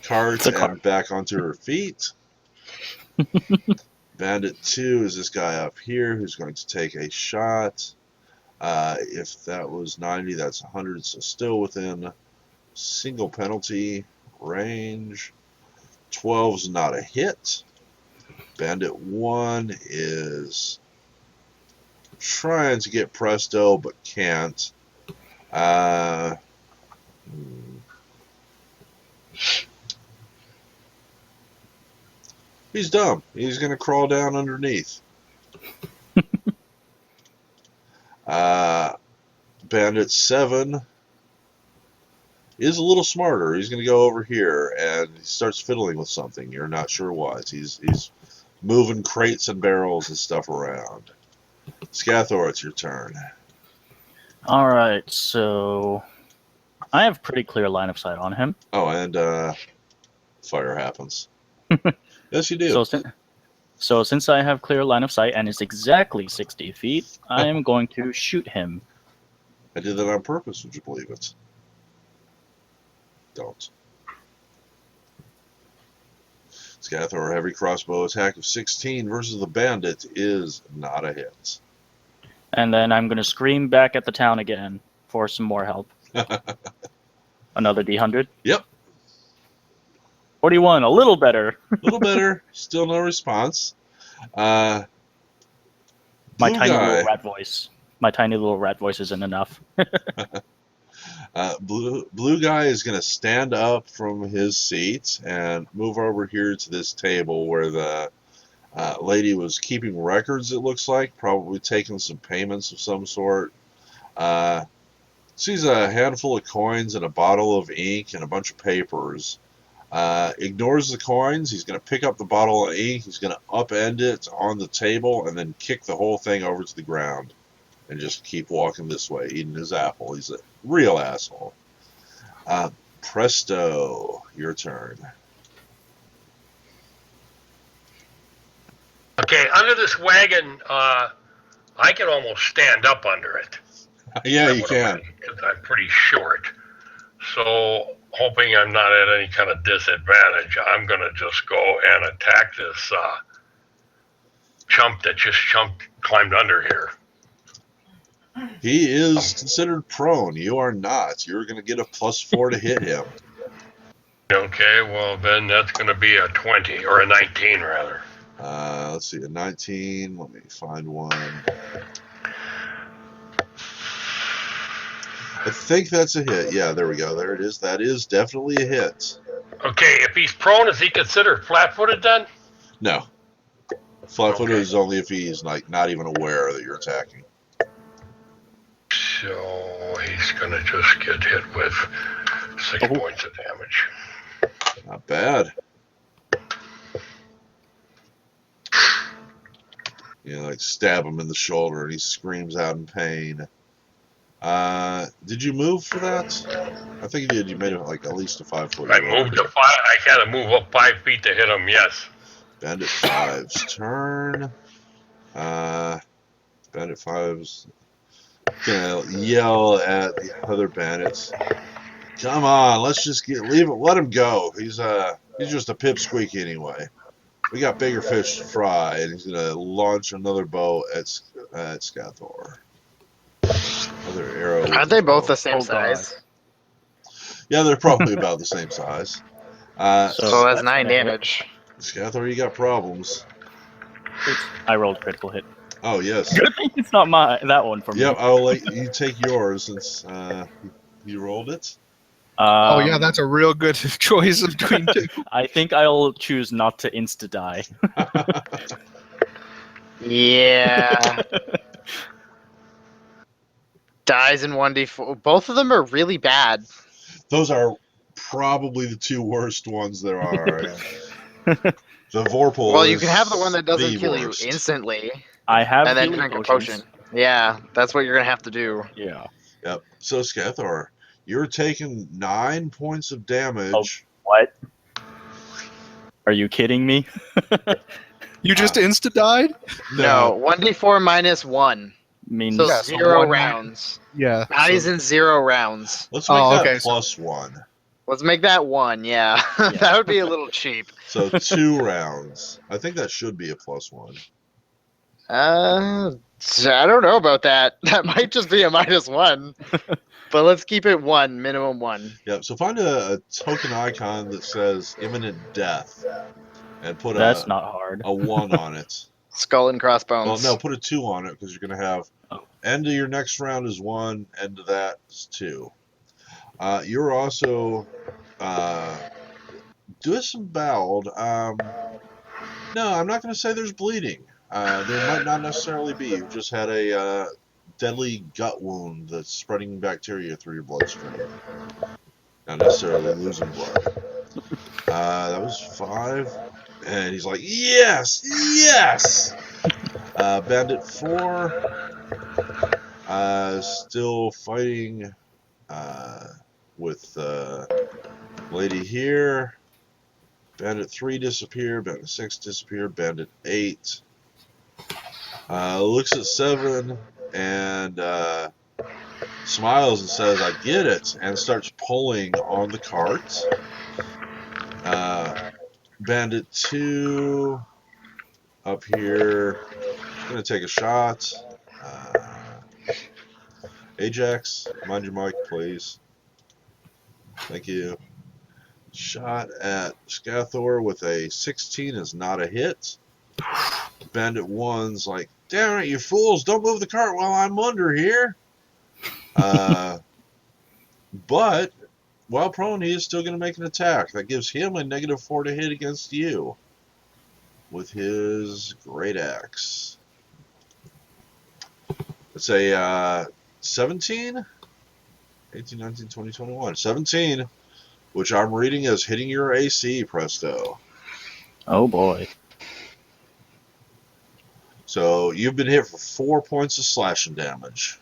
cart and back onto her feet. Bandit 2 is this guy up here who's going to take a shot. If that was 90, that's 100, so still within single penalty range. 12's not a hit. Bandit 1 is trying to get presto but can't. He's dumb. He's going to crawl down underneath. Bandit 7 is a little smarter. He's going to go over here and he starts fiddling with something. You're not sure what. He's moving crates and barrels and stuff around. Scathor, it's your turn. All right, so I have pretty clear line of sight on him. Oh, and fire happens. Yes, you do. So since I have clear line of sight and it's exactly 60 feet, I am going to shoot him. I did that on purpose, would you believe it? Don't. Scathor, heavy crossbow attack of 16 versus the bandit is not a hit. And then I'm going to scream back at the town again for some more help. Another D100? Yep. 41, a little better. A little better. Still no response. My tiny little rat voice. My tiny little rat voice isn't enough. Blue guy is going to stand up from his seat and move over here to this table where the lady was keeping records, it looks like, probably taking some payments of some sort. Sees a handful of coins and a bottle of ink and a bunch of papers. Ignores the coins. He's going to pick up the bottle of ink. He's going to upend it on the table and then kick the whole thing over to the ground and just keep walking this way, eating his apple. He's a real asshole. Presto, your turn. Okay, under this wagon, I can almost stand up under it. Yeah, you can. Because I'm pretty short. So, hoping I'm not at any kind of disadvantage, I'm going to just go and attack this chump that just climbed under here. He is considered prone. You are not. You're going to get a +4 to hit him. Okay, well then that's going to be a 20, or a 19 rather. Let's see, a 19. Let me find one. I think that's a hit. Yeah, there we go. There it is. That is definitely a hit. Okay, if he's prone, is he considered flat-footed then? No. Flat-footed is only if he's like not even aware that you're attacking. So he's going to just get hit with 6 points of damage. Not bad. You like stab him in the shoulder and he screams out in pain. Did you move for that? I think you did. You made it like at least a 5-foot. I moved to 5. I had to move up 5 feet to hit him. Yes. Bandit 5's turn. Bandit 5's gonna yell at the other bandits. Come on, let's just leave it. Let him go. He's just a pipsqueak anyway. We got bigger fish to fry, and he's gonna launch another bow at Scathor. Another arrow. Aren't they both the same size? Yeah, they're probably about the same size. So that's 9 damage. Scathor, you got problems. I rolled critical hit. Oh yes. Good thing it's not that one for me. Yep, I'll let you take yours since you rolled it. Oh yeah, that's a real good choice between two. I think I'll choose not to insta die. Yeah. Dies in 1d4. Both of them are really bad. Those are probably the two worst ones there are. The Vorpal Well, you is can have the one that doesn't the kill you worst. instantly, I have and then healing drink a potions. potion. Yeah, that's what you're gonna have to do. Yeah. Yep. So Scathor, you're taking 9 points of damage. What? Are you kidding me? You just insta died? No, 1d4 minus 1. Means So Yeah, so 0 1 rounds. Yeah. Dies So, in 0 rounds. Let's make oh, that okay. So, +1. Let's make that 1, yeah. Yeah. That would be a little cheap. So 2 rounds. I think that should be a +1. I don't know about that. That might just be a -1. But let's keep it 1, minimum 1. Yep. So find a token icon that says imminent death, and put that's not hard. a 1 on it. Skull and Well, crossbones. no, put a 2 on it because you're going to have Oh. end of your next round is 1, end of that is 2. You're also doing some bowled. No, I'm not going to say there's bleeding. There might not necessarily be. You've just had a deadly gut wound that's spreading bacteria through your bloodstream. Not necessarily losing blood. That was 5. And he's like, yes, yes! Bandit 4, still fighting with lady here. Bandit 3 disappeared, Bandit 6 disappeared, Bandit 8 looks at 7 and smiles and says, I get it, and starts pulling on the cart. Bandit 2 up here, gonna take a shot. Ajax, mind your mic, please. Thank you. Shot at Scathor with a 16 is not a hit. Bandit 1's like, damn it, you fools, don't move the cart while I'm under here. But while prone, he is still going to make an attack. That gives him a -4 to hit against you with his great axe. It's a 17? 18, 19, 20, 21. 17, which I'm reading as hitting your AC, presto. Oh boy. So you've been hit for 4 points of slashing damage.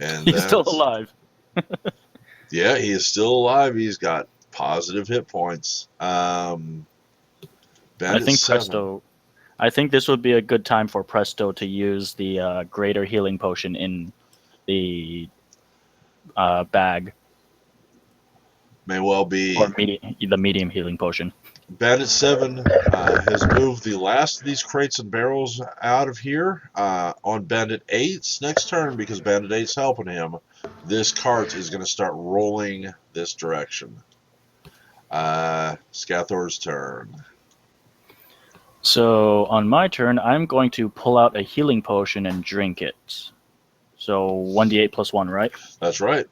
And He's still alive. Yeah, he is still alive. He's got positive hit points. I Bandit think 7. Presto. I think this would be a good time for Presto to use the greater healing potion in the bag, May well be. or the medium healing potion. Bandit 7 has moved the last of these crates and barrels out of here. On Bandit 8's next turn, because Bandit 8's helping him, this cart is going to start rolling this direction. Scathor's turn. So on my turn, I'm going to pull out a healing potion and drink it. So 1d8 plus 1, right? That's right.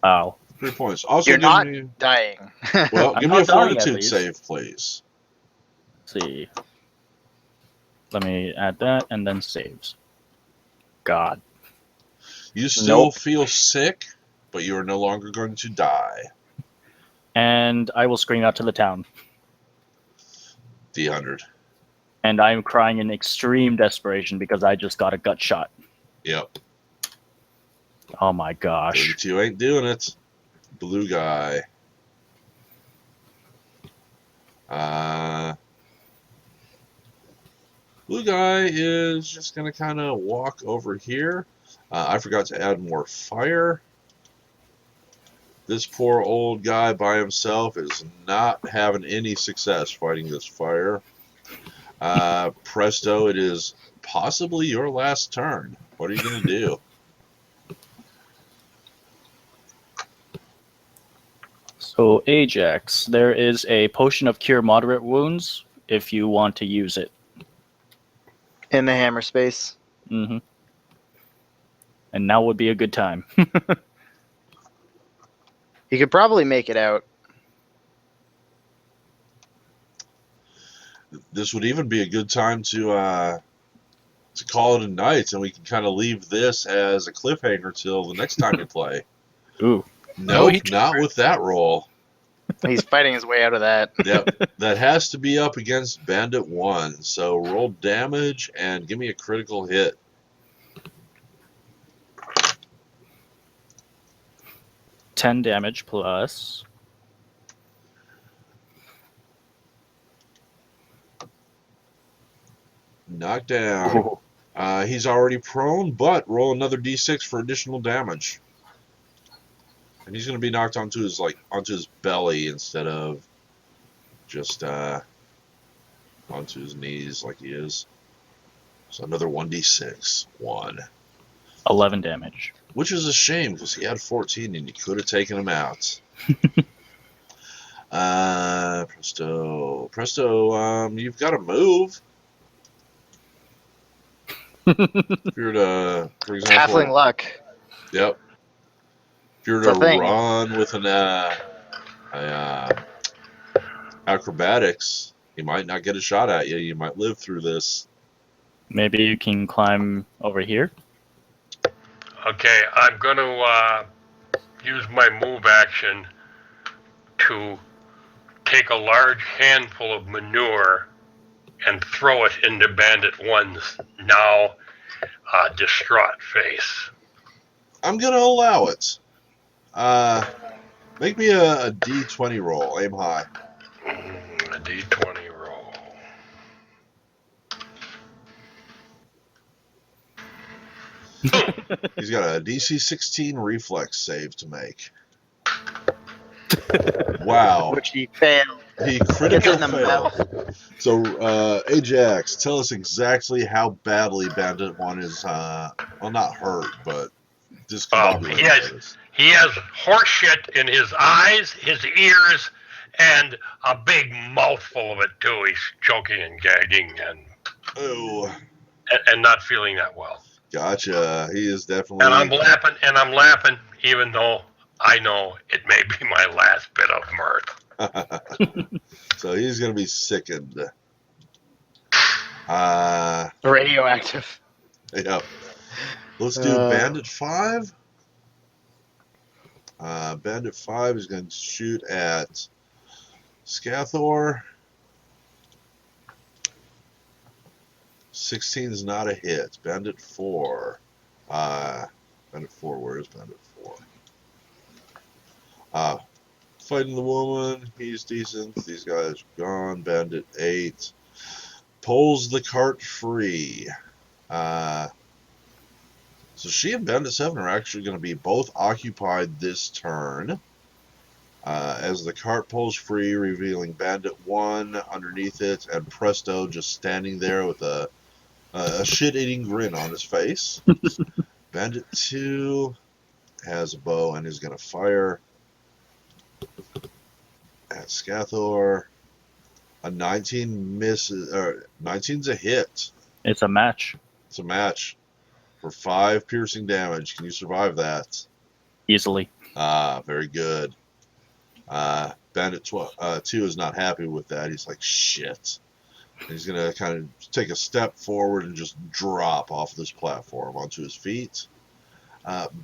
Wow. 3 points. Also, You're give not me, dying. well, I'm give me a not dying, at fortitude least. save, please. Let's see. Let me add that and then saves. God. You still Nope. feel sick, but you are no longer going to die. And I will scream out to the town. D100. And I'm crying in extreme desperation because I just got a gut shot. Yep. Oh my gosh. 32 ain't doing it. Blue guy. Blue guy is just going to kind of walk over here. I forgot to add more fire. This poor old guy by himself is not having any success fighting this fire. Presto, it is possibly your last turn. What are you going to do? So Ajax, there is a potion of cure moderate wounds if you want to use it. In the hammer space. Mm-hmm. and now would be a good time. You could probably make it out. This would even be a good time to call it a night, and we can kind of leave this as a cliffhanger till the next time you play. Ooh. Nope, he- not with that roll. He's fighting his way out of that. Yep, that has to be up against Bandit 1. So roll damage and give me a critical hit. $10 damage plus. Knockdown. Ooh. He's already prone, but roll another d6 for additional damage. And he's going to be knocked onto his belly instead of just onto his knees like he is. So another 1d6. 1. 11 damage. Which is a shame because he had 14 and you could have taken him out. Presto, you've got to move. If you're to, for example, Halfling luck. Yep. If you're It's a to thing. run with an acrobatics, he might not get a shot at you. You might live through this. Maybe you can climb over here. Okay, I'm going to use my move action to take a large handful of manure and throw it into Bandit 1's now distraught face. I'm going to allow it. Make me a D20 roll. Aim high. A D20 roll. He's got a DC 16 reflex save to make. Wow. Which he failed. He Gets critical it in the fail. mouth. So, Ajax, tell us exactly how badly Bandit 1 is, well, not hurt, but discombobulated. He has horse shit in his eyes, his ears, and a big mouthful of it too. He's choking and gagging Oh, and not feeling that well. gotcha. He is definitely. And I'm laughing, even though I know it may be my last bit of mirth. So he's going to be sickened. Radioactive. Yep. Let's do Bandit 5. Bandit 5 is going to shoot at Scathor. 16 is not a hit. Bandit 4. Bandit 4, where is Bandit 4? Fighting the woman, he's decent. These guys are gone. Bandit 8 pulls the cart free. So she and Bandit 7 are actually going to be both occupied this turn. As the cart pulls free, revealing Bandit 1 underneath it, and Presto just standing there with a shit-eating grin on his face. Bandit 2 has a bow and is going to fire at Scathor. A 19 misses, or 19's a hit. It's a match. It's a match for 5 piercing damage. Can you survive that? Easily. Very good. Bandit 2 is not happy with that. He's like, shit. And he's going to kind of take a step forward and just drop off this platform onto his feet.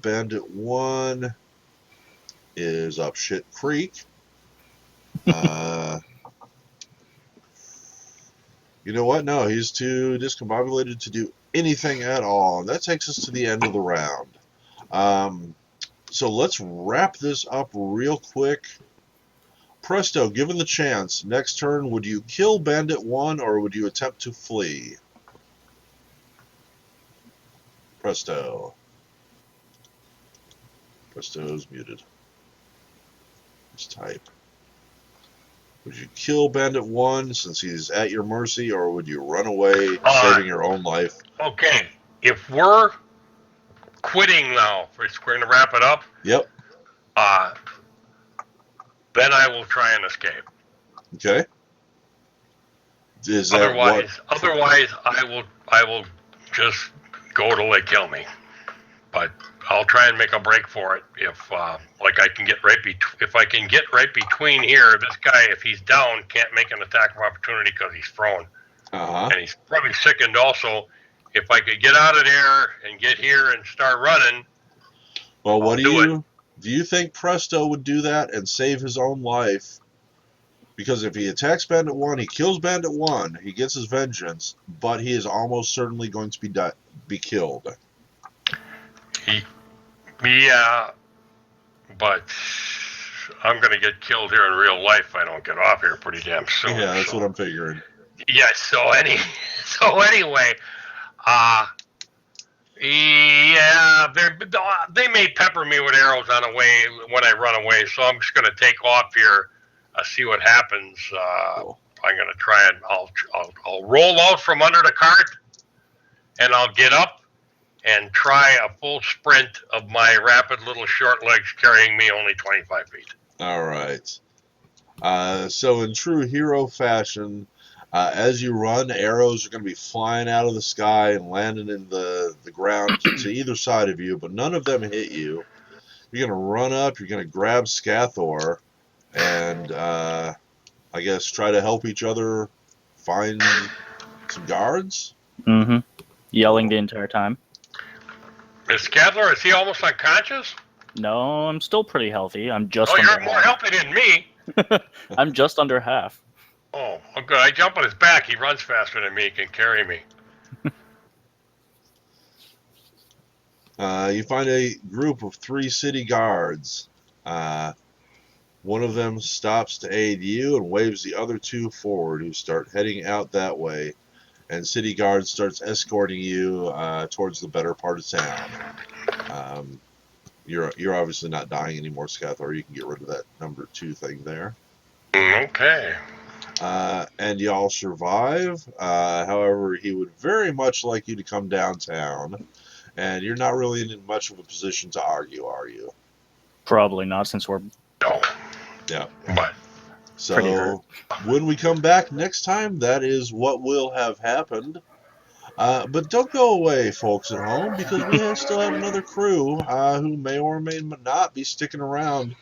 Bandit 1 is up shit creek. You know what? No, he's too discombobulated to do anything at all. And that takes us to the end of the round. So let's wrap this up real quick. Presto, given the chance, next turn, would you kill Bandit 1 or would you attempt to flee? Presto. Presto's muted. Let's type. Would you kill Bandit 1 since he's at your mercy, or would you run away, saving your own life? Okay, if we're quitting now, we're going to wrap it up. Yep. Then I will try and escape. Okay. Is that Otherwise, I will just go till they kill me. but I'll try and make a break for it if like I can get if I can get right between here. This guy, if he's down, can't make an attack of opportunity because he's thrown, Uh-huh. and he's probably sickened also. If I could get out of there and get here and start running, Well, what I'll do you think Presto would do that and save his own life? Because if he attacks Bandit 1, he kills Bandit 1, he gets his vengeance, but he is almost certainly going to be killed. Yeah, but I'm going to get killed here in real life if I don't get off here pretty damn soon. Yeah, that's what I'm figuring. Yeah, so anyway, yeah, they may pepper me with arrows on the way when I run away, so I'm just going to take off here, see what happens. Cool. I'm going to try and I'll roll out from under the cart, and I'll get up and try a full sprint of my rapid little short legs carrying me only 25 feet. All right. So in true hero fashion, as you run, arrows are going to be flying out of the sky and landing in the ground to either side of you, but none of them hit you. You're going to run up, you're going to grab Scathor, and I guess try to help each other find some guards. Mm-hmm. Yelling the entire time. Is Scadler, is he almost unconscious? No, I'm still pretty healthy. I'm just Oh, under you're more half. healthy than me. I'm just under half. Oh, good. I jump on his back. He runs faster than me. He can carry me. You find a group of 3 city guards. One of them stops to aid you and waves the other 2 forward, who start heading out that way. And city guard starts escorting you towards the better part of town. You're obviously not dying anymore, Scathor. You can get rid of that number 2 thing there. Okay. And y'all survive. However, he would very much like you to come downtown. And you're not really in much of a position to argue, are you? Probably not, since we're No. Yeah. But Pretty hurt. So when we come back next time, that is what will have happened. But don't go away, folks at home, because we still have another crew who may or may not be sticking around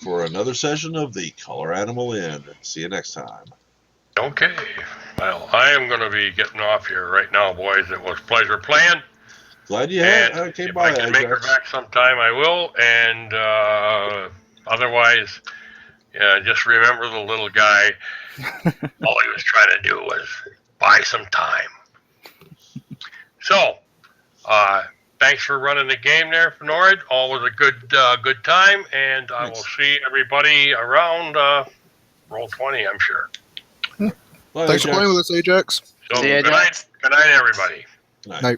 for another session of the Color Animal Inn. See you next time. okay. Well, I am going to be getting off here right now, boys. It was a pleasure playing. Glad you And came if by, I can make her Ajax. back sometime, I will. And otherwise, just remember the little guy. All he was trying to do was buy some time. So, thanks for running the game there, Nord. Always a good time, and I will see everybody around Roll20, I'm sure. Bye, Thanks for Ajax. playing with us, Ajax. So, See you, good night. Ajax. Good night, everybody. Night. Night.